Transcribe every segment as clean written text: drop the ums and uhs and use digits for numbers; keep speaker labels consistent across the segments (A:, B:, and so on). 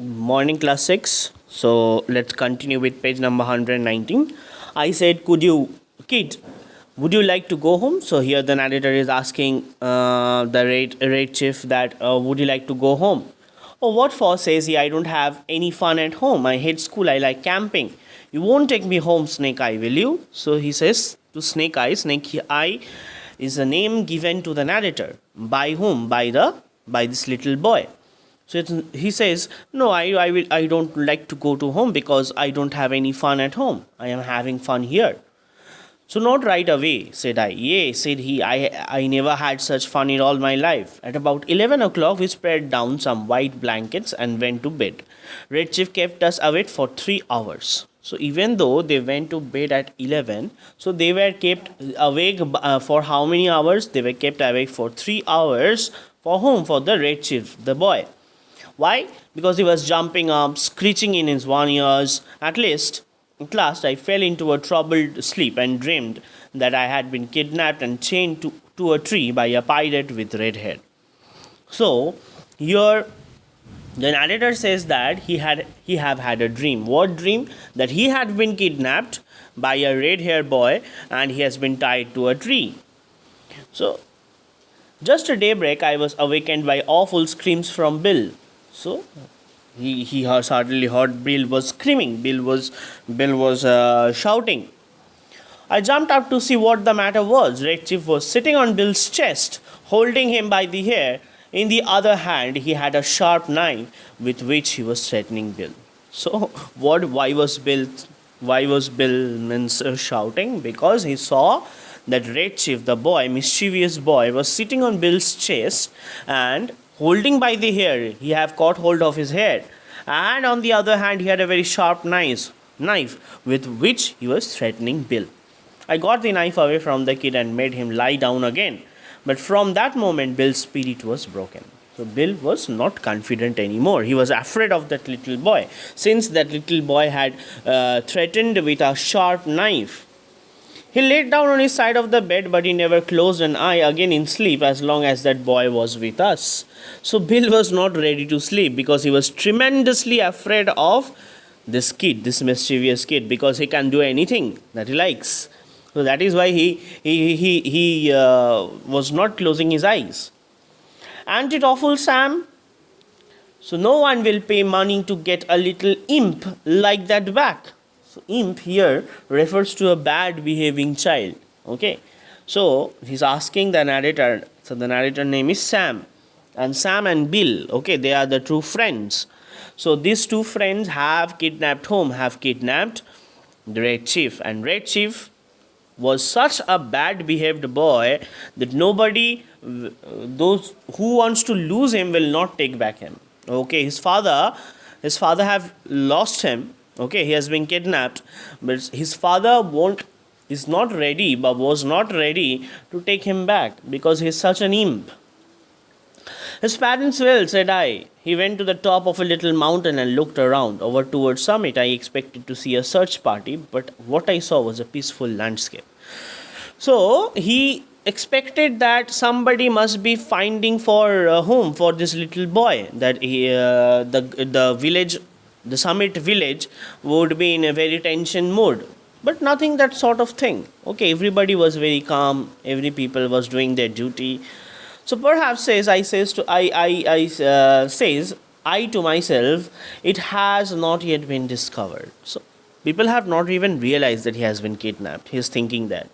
A: Morning class 6. So let's continue with page number 119. I said, kid, would you like to go home? So here the narrator is asking the raid chief that, would you like to go home? Oh, what for? Says he, I don't have any fun at home. I hate school. I like camping. You won't take me home, Snake Eye, will you? So he says to Snake Eye is a name given to the narrator. By whom? By this little boy. So he says, no, I don't like to go to home because I don't have any fun at home. I am having fun here. So not right away, said I. Yea, said he, I never had such fun in all my life. At about 11 o'clock, we spread down some white blankets and went to bed. Red Chief kept us awake for 3 hours. So even though they went to bed at 11, so they were kept awake for how many hours? They were kept awake for 3 hours. For whom? For the Red Chief, the boy. Why? Because he was jumping up, screeching in his one ears. At last, I fell into a troubled sleep and dreamed that I had been kidnapped and chained to a tree by a pirate with red hair. So, here the narrator says that he have had a dream. What dream? That he had been kidnapped by a red hair boy and he has been tied to a tree. So, just at daybreak, I was awakened by awful screams from Bill. So he suddenly heard Bill was screaming. Bill was shouting. I jumped up to see what the matter was. Red Chief was sitting on Bill's chest, holding him by the hair. In the other hand, he had a sharp knife with which he was threatening Bill. So what? Why was Bill shouting? Because he saw that Red Chief, the boy, mischievous boy, was sitting on Bill's chest and holding by the hair. He have caught hold of his head, and on the other hand, he had a very sharp knife with which he was threatening Bill. I got the knife away from the kid and made him lie down again. But from that moment, Bill's spirit was broken. So Bill was not confident anymore. He was afraid of that little boy, since that little boy had threatened with a sharp knife. He laid down on his side of the bed, but he never closed an eye again in sleep as long as that boy was with us. So Bill was not ready to sleep because he was tremendously afraid of this kid, this mischievous kid, because he can do anything that he likes. So that is why he was not closing his eyes. Ain't it awful, Sam? So no one will pay money to get a little imp like that back. So imp here refers to a bad behaving child. Okay. So he's asking the narrator. So the narrator name is Sam. And Sam and Bill, okay, they are the true friends. So these two friends have kidnapped the Red Chief. And Red Chief was such a bad behaved boy that those who wants to lose him will not take back him. Okay, his father have lost him. Okay, he has been kidnapped, but his father was not ready to take him back because he is such an imp. His parents will, said I. He went to the top of a little mountain and looked around. Over towards summit, I expected to see a search party, but what I saw was a peaceful landscape. So he expected that somebody must be finding for a home for this little boy. That the village, the summit village, would be in a very tension mood. But nothing that sort of thing. Okay, everybody was very calm. Every people was doing their duty. So perhaps says I to myself, it has not yet been discovered. So people have not even realized that he has been kidnapped. He is thinking that.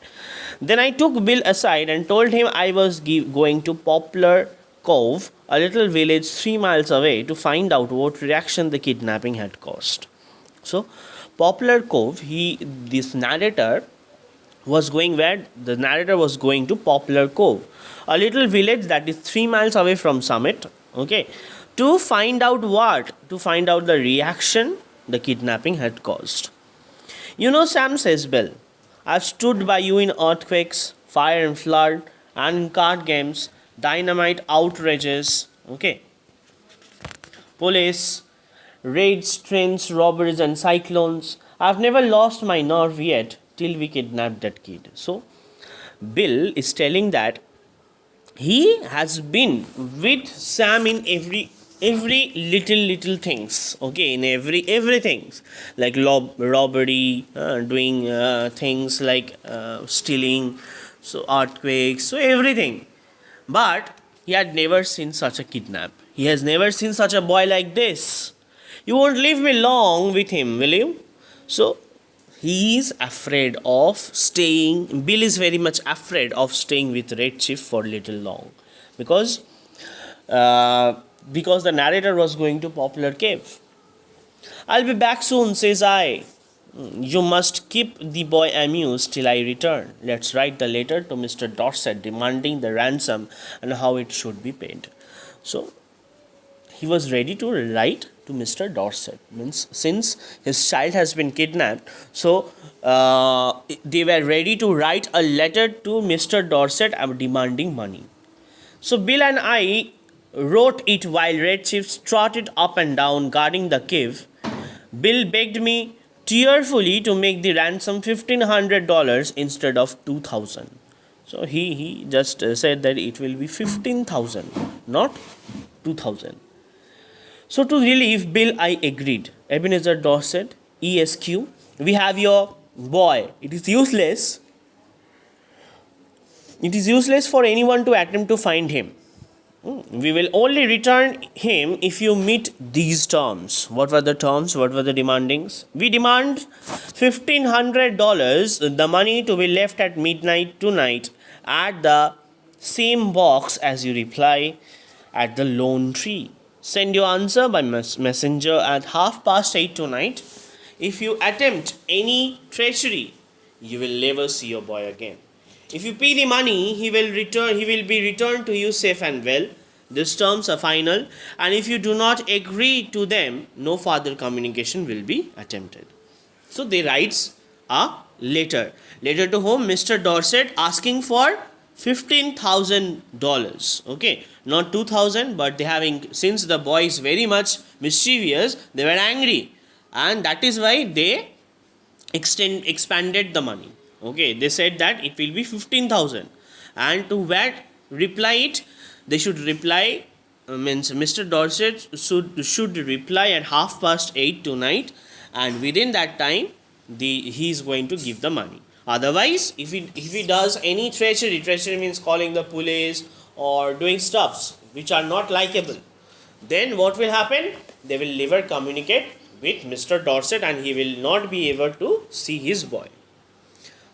A: Then I took Bill aside and told him I was going to Poplar Cove, a little village 3 miles away, to find out what reaction the kidnapping had caused. So, Poplar Cove, this narrator was going where? The narrator was going to Poplar Cove, a little village that is 3 miles away from Summit, okay, to find out what? To find out the reaction the kidnapping had caused. You know, Sam, says Bill, I've stood by you in earthquakes, fire and flood, and in card games, dynamite outrages, okay, police, raids, trains, robberies, and cyclones. I've never lost my nerve yet till we kidnapped that kid. So, Bill is telling that he has been with Sam in every every little things, okay, in everything, like robbery, doing things like stealing, so earthquakes, so everything. But he had never seen such a kidnap. He has never seen such a boy like this. You won't leave me long with him, will you? So he is afraid of staying. Bill is very much afraid of staying with Red Chief for little long, because uh, because the narrator was going to Poplar Cave. I'll be back soon, says I. You must keep the boy amused till I return. Let's write the letter to Mr. Dorset demanding the ransom and how it should be paid. So he was ready to write to Mr. Dorset. Means since his child has been kidnapped, so they were ready to write a letter to Mr. Dorset demanding money. So Bill and I wrote it while Red Chief trotted up and down guarding the cave. Bill begged me tearfully to make the ransom $1,500 instead of 2,000. So he just said that it will be 15,000, not 2,000. So to relieve Bill, I agreed. Ebenezer Dorset, ESQ, we have your boy. It is useless. It is useless for anyone to attempt to find him. We will only return him if you meet these terms. What were the terms? What were the demandings? We demand $1,500, the money to be left at midnight tonight at the same box as you reply at the Lone Tree. Send your answer by messenger at 8:30 tonight. If you attempt any treachery, you will never see your boy again. If you pay the money, he will be returned to you safe and well. These terms are final, and if you do not agree to them, no further communication will be attempted. So they writes a letter. Letter to whom? Mr. Dorset, asking for $15,000. Okay, not 2,000, but they having, since the boy is very much mischievous, they were angry, and that is why they expanded the money. Okay, they said that it will be 15,000, and to that reply it, they should reply, means Mr. Dorset should reply at 8:30 tonight, and within that time he is going to give the money. Otherwise, if he does any treachery means calling the police or doing stuffs which are not likable, then what will happen? They will never communicate with Mr. Dorset, and he will not be able to see his boy.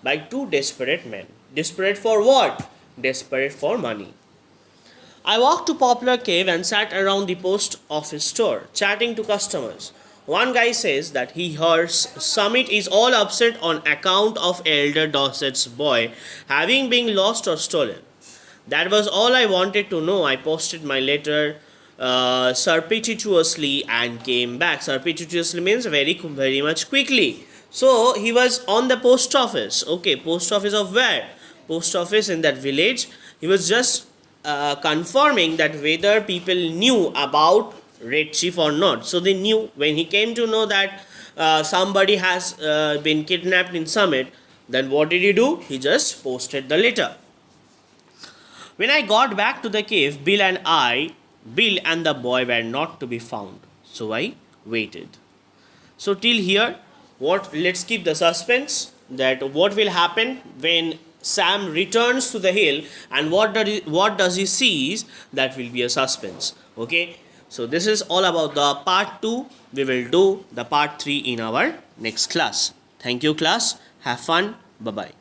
A: By two desperate men. Desperate for what? Desperate for money. I walked to Poplar Cave and sat around the post office store, chatting to customers. One guy says that he hears Summit is all upset on account of Elder Dorset's boy having been lost or stolen. That was all I wanted to know. I posted my letter surreptitiously and came back. Surreptitiously means very much quickly. So he was on the post office. Okay, post office of where? Post office in that village. He was just confirming that whether people knew about Red Chief or not. So they knew. When he came to know that somebody has been kidnapped in Summit, then what did he do? He just posted the letter. When I got back to the cave, Bill and the boy were not to be found. So I waited. So till here, let's keep the suspense that what will happen when Sam returns to the hill, and what does he sees, that will be a suspense. Okay, so this is all about the part 2. We will do the part 3 in our next class. Thank you, class. Have fun. Bye bye.